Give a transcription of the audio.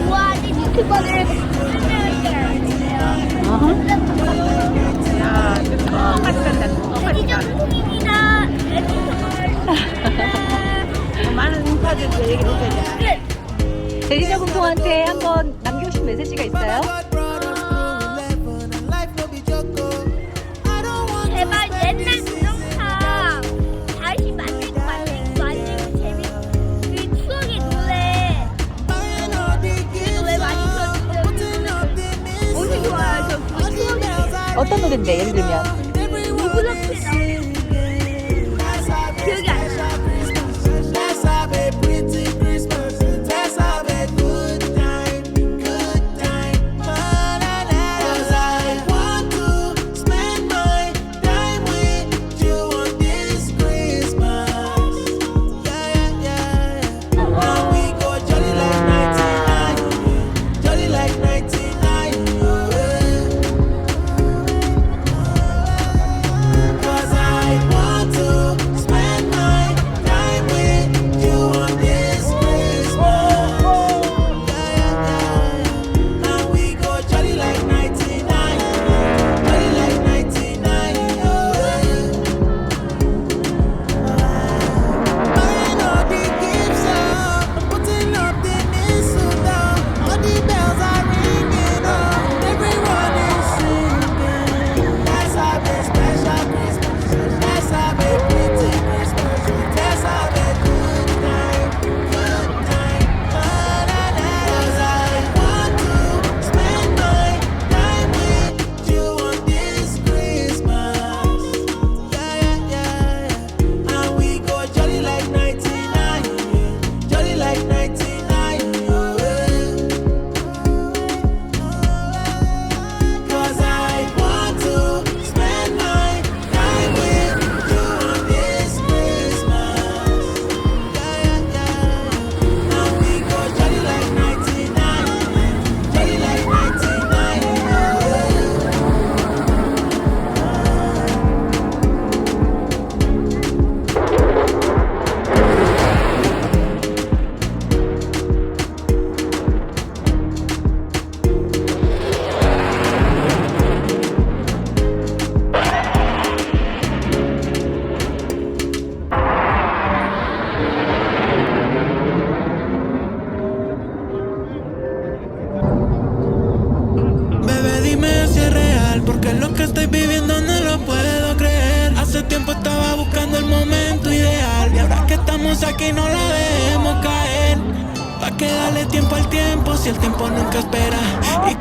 좋아하는 유튜버를 설명할게요. 야, 똑같이 간다. 똑같이 대기적 간다. 풍입니다. 많은 인파들 얘기를 해줘야 돼. 대리자 공통한테 한번 남기고 싶은 메시지가 있어요? 제발 옛날 동영상 다시 만들고 재밌 그 추억의 노래 그 노래 많이 들었는데 엄청 좋아요. 저 그 추억의 어떤 노래인데 예를 들면? 누구렇게 나오는 기억이 안 나요. Bebé, dime si es real, porque lo que estoy viviendo no lo puedo creer. Hace tiempo estaba buscando el momento ideal, y ahora que estamos aquí no la dejemos caer. Pa' que darle tiempo al tiempo, si el tiempo nunca espera. Y